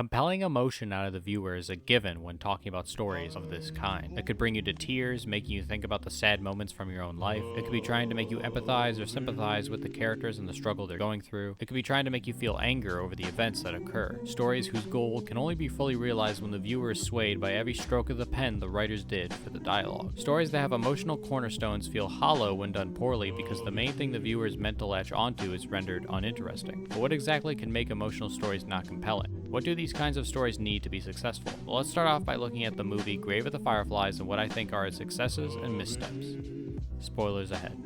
Compelling emotion out of the viewer is a given when talking about stories of this kind. It could bring you to tears, making you think about the sad moments from your own life. It could be trying to make you empathize or sympathize with the characters and the struggle they're going through. It could be trying to make you feel anger over the events that occur. Stories whose goal can only be fully realized when the viewer is swayed by every stroke of the pen the writers did for the dialogue. Stories that have emotional cornerstones feel hollow when done poorly because the main thing the viewer is meant to latch onto is rendered uninteresting. But what exactly can make emotional stories not compelling? What do these kinds of stories need to be successful? Well, let's start off by looking at the movie Grave of the Fireflies and what I think are its successes and missteps. Spoilers ahead.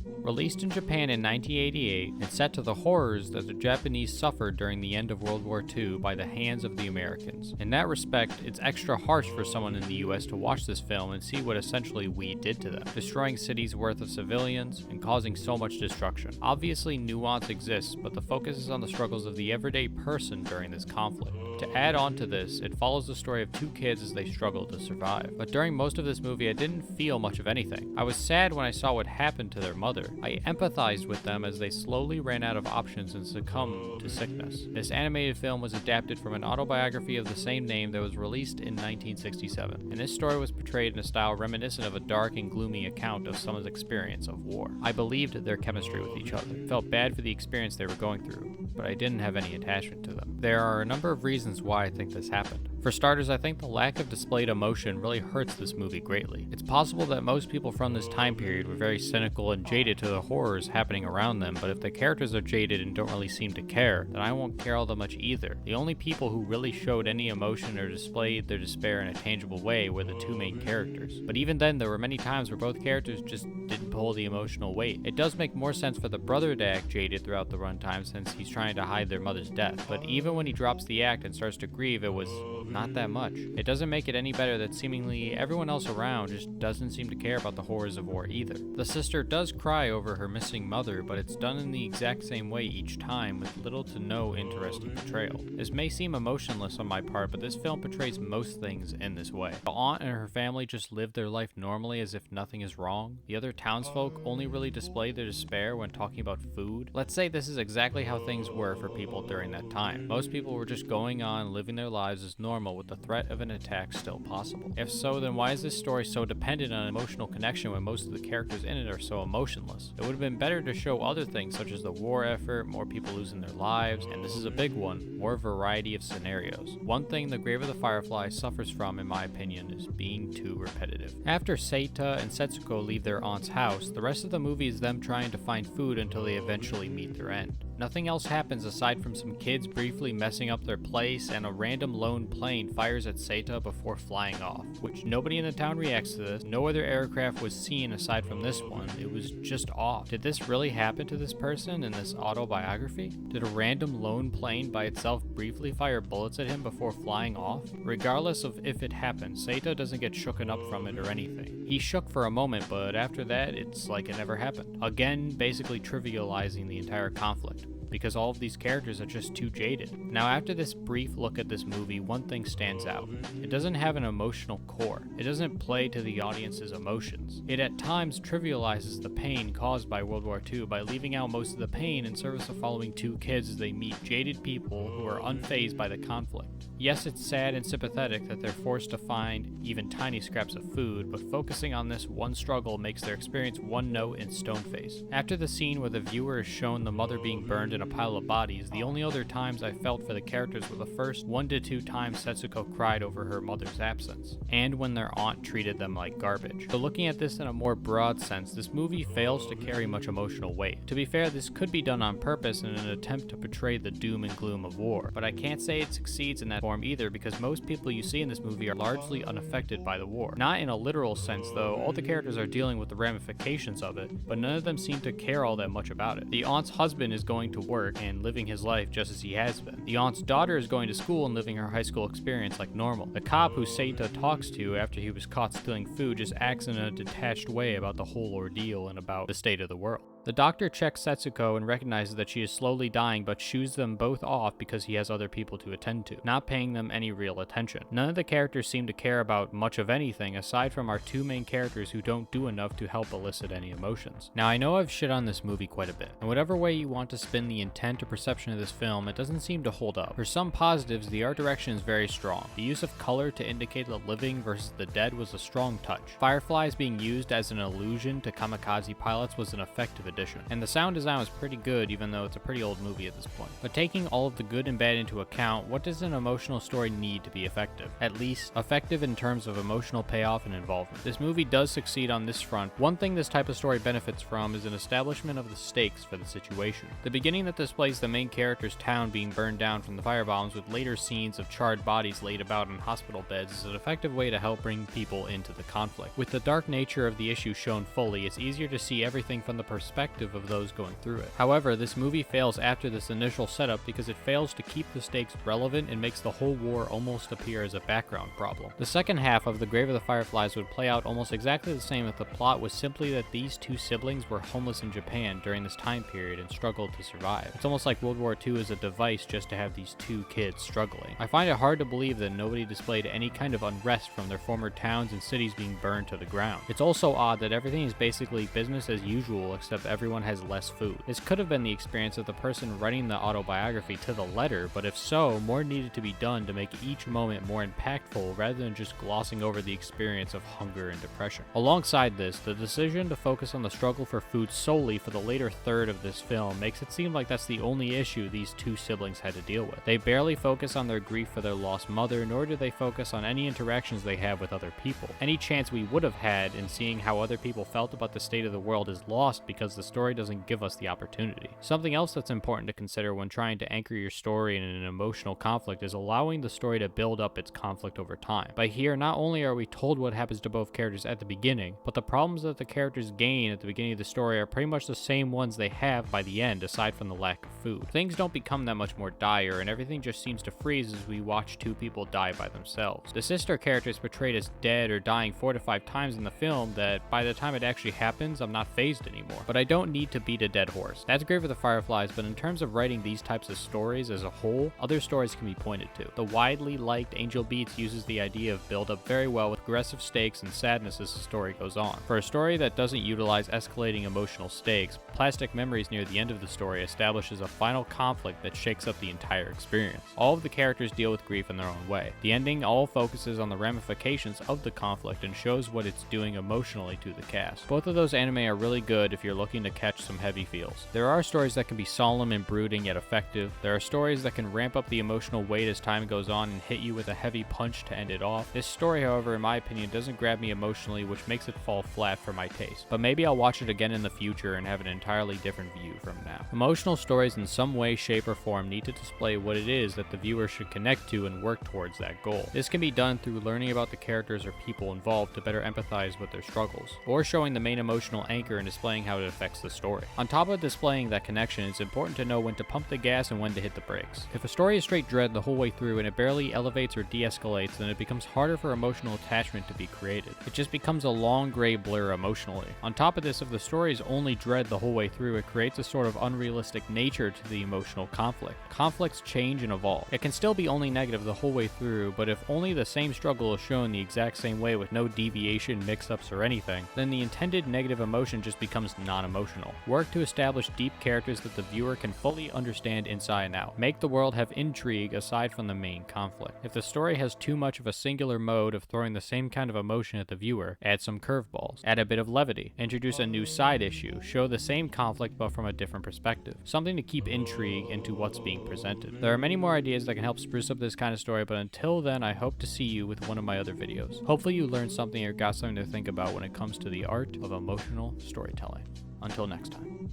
Released in Japan in 1988 and set to the horrors that the Japanese suffered during the end of World War II by the hands of the Americans. In that respect, it's extra harsh for someone in the US to watch this film and see what essentially we did to them, destroying cities worth of civilians and causing so much destruction. Obviously, nuance exists, but the focus is on the struggles of the everyday person during this conflict. To add on to this, it follows the story of two kids as they struggle to survive. But during most of this movie, I didn't feel much of anything. I was sad when I saw what happened to their mother. I empathized with them as they slowly ran out of options and succumbed to sickness. This animated film was adapted from an autobiography of the same name that was released in 1967, and this story was portrayed in a style reminiscent of a dark and gloomy account of someone's experience of war. I believed their chemistry with each other, felt bad for the experience they were going through, but I didn't have any attachment to them. There are a number of reasons why I think this happened. For starters, I think the lack of displayed emotion really hurts this movie greatly. It's possible that most people from this time period were very cynical and jaded to the horrors happening around them, but if the characters are jaded and don't really seem to care, then I won't care all that much either. The only people who really showed any emotion or displayed their despair in a tangible way were the two main characters. But even then, there were many times where both characters just didn't pull the emotional weight. It does make more sense for the brother to act jaded throughout the runtime since he's trying to hide their mother's death, but even when he drops the act and starts to grieve, it was not that much. It doesn't make it any better that seemingly everyone else around just doesn't seem to care about the horrors of war either. The sister does cry over her missing mother, but it's done in the exact same way each time with little to no interesting portrayal. This may seem emotionless on my part, but this film portrays most things in this way. The aunt and her family just live their life normally as if nothing is wrong. The other townsfolk only really display their despair when talking about food. Let's say this is exactly how things were for people during that time. Most people were just going on living their lives as normal with the threat of an attack still possible. If so, then why is this story so dependent on emotional connection when most of the characters in it are so emotionless? It would have been better to show other things such as the war effort, more people losing their lives, and this is a big one, more variety of scenarios. One thing the Grave of the Fireflies suffers from, in my opinion, is being too repetitive. After Seita and Setsuko leave their aunt's house, the rest of the movie is them trying to find food until they eventually meet their end. Nothing else happens aside from some kids briefly messing up their place and a random lone plane fires at Seita before flying off, which nobody in the town reacts to this. No other aircraft was seen aside from this one. It was just off. Did this really happen to this person in this autobiography? Did a random lone plane by itself briefly fire bullets at him before flying off? Regardless of if it happened, Seita doesn't get shooken up from it or anything. He shook for a moment, but after that, it's like it never happened. Again, basically trivializing the entire conflict, because all of these characters are just too jaded. Now, after this brief look at this movie, one thing stands out. It doesn't have an emotional core. It doesn't play to the audience's emotions. It at times trivializes the pain caused by World War II by leaving out most of the pain in service of following two kids as they meet jaded people who are unfazed by the conflict. Yes, it's sad and sympathetic that they're forced to find even tiny scraps of food, but focusing on this one struggle makes their experience one note and stone-faced. After the scene where the viewer is shown the mother being burned in a pile of bodies, the only other times I felt for the characters were the first 1 to 2 times Setsuko cried over her mother's absence, and when their aunt treated them like garbage. So looking at this in a more broad sense, this movie fails to carry much emotional weight. To be fair, this could be done on purpose in an attempt to portray the doom and gloom of war, but I can't say it succeeds in that form either because most people you see in this movie are largely unaffected by the war. Not in a literal sense though, all the characters are dealing with the ramifications of it, but none of them seem to care all that much about it. The aunt's husband is going to work and living his life just as he has been. The aunt's daughter is going to school and living her high school experience like normal. The cop who Seita talks to after he was caught stealing food just acts in a detached way about the whole ordeal and about the state of the world. The doctor checks Setsuko and recognizes that she is slowly dying, but shoos them both off because he has other people to attend to, not paying them any real attention. None of the characters seem to care about much of anything aside from our two main characters who don't do enough to help elicit any emotions. Now, I know I've shit on this movie quite a bit, and whatever way you want to spin the intent or perception of this film, it doesn't seem to hold up. For some positives, the art direction is very strong. The use of color to indicate the living versus the dead was a strong touch. Fireflies being used as an allusion to kamikaze pilots was an effective addition. And the sound design was pretty good, even though it's a pretty old movie at this point. But taking all of the good and bad into account, what does an emotional story need to be effective? At least, effective in terms of emotional payoff and involvement. This movie does succeed on this front. One thing this type of story benefits from is an establishment of the stakes for the situation. The beginning that displays the main character's town being burned down from the firebombs with later scenes of charred bodies laid about in hospital beds is an effective way to help bring people into the conflict. With the dark nature of the issue shown fully, it's easier to see everything from the perspective of those going through it. However, this movie fails after this initial setup because it fails to keep the stakes relevant and makes the whole war almost appear as a background problem. The second half of The Grave of the Fireflies would play out almost exactly the same if the plot was simply that these two siblings were homeless in Japan during this time period and struggled to survive. It's almost like World War II is a device just to have these two kids struggling. I find it hard to believe that nobody displayed any kind of unrest from their former towns and cities being burned to the ground. It's also odd that everything is basically business as usual except everyone has less food. This could have been the experience of the person writing the autobiography to the letter, but if so, more needed to be done to make each moment more impactful rather than just glossing over the experience of hunger and depression. Alongside this, the decision to focus on the struggle for food solely for the later third of this film makes it seem like that's the only issue these two siblings had to deal with. They barely focus on their grief for their lost mother, nor do they focus on any interactions they have with other people. Any chance we would have had in seeing how other people felt about the state of the world is lost because the story doesn't give us the opportunity. Something else that's important to consider when trying to anchor your story in an emotional conflict is allowing the story to build up its conflict over time. By here, not only are we told what happens to both characters at the beginning, but the problems that the characters gain at the beginning of the story are pretty much the same ones they have by the end, aside from the lack of food. Things don't become that much more dire, and everything just seems to freeze as we watch two people die by themselves. The sister character is portrayed as dead or dying 4 to 5 times in the film that by the time it actually happens, I'm not fazed anymore. But I don't need to beat a dead horse. That's great for the Fireflies, but in terms of writing these types of stories as a whole, other stories can be pointed to. The widely liked Angel Beats uses the idea of build-up very well with aggressive stakes and sadness as the story goes on. For a story that doesn't utilize escalating emotional stakes, Plastic Memories near the end of the story establishes a final conflict that shakes up the entire experience. All of the characters deal with grief in their own way. The ending all focuses on the ramifications of the conflict and shows what it's doing emotionally to the cast. Both of those anime are really good if you're looking to catch some heavy feels. There are stories that can be solemn and brooding yet effective. There are stories that can ramp up the emotional weight as time goes on and hit you with a heavy punch to end it off. This story, however, in my opinion, doesn't grab me emotionally, which makes it fall flat for my taste. But maybe I'll watch it again in the future and have an entirely different view from now. Emotional stories in some way, shape, or form need to display what it is that the viewer should connect to and work towards that goal. This can be done through learning about the characters or people involved to better empathize with their struggles, or showing the main emotional anchor and displaying how it affects the story. On top of displaying that connection, it's important to know when to pump the gas and when to hit the brakes. If a story is straight dread the whole way through and it barely elevates or de-escalates, then it becomes harder for emotional attachment to be created. It just becomes a long gray blur emotionally. On top of this, if the story is only dread the whole way through, it creates a sort of unrealistic nature to the emotional conflict. Conflicts change and evolve. It can still be only negative the whole way through, but if only the same struggle is shown the exact same way with no deviation, mix-ups, or anything, then the intended negative emotion just becomes non-emotional. Work to establish deep characters that the viewer can fully understand inside and out. Make the world have intrigue aside from the main conflict. If the story has too much of a singular mode of throwing the same kind of emotion at the viewer, add some curveballs. Add a bit of levity. Introduce a new side issue. Show the same conflict but from a different perspective. Something to keep intrigue into what's being presented. There are many more ideas that can help spruce up this kind of story, but until then, I hope to see you with one of my other videos. Hopefully you learned something or got something to think about when it comes to the art of emotional storytelling. Until next time.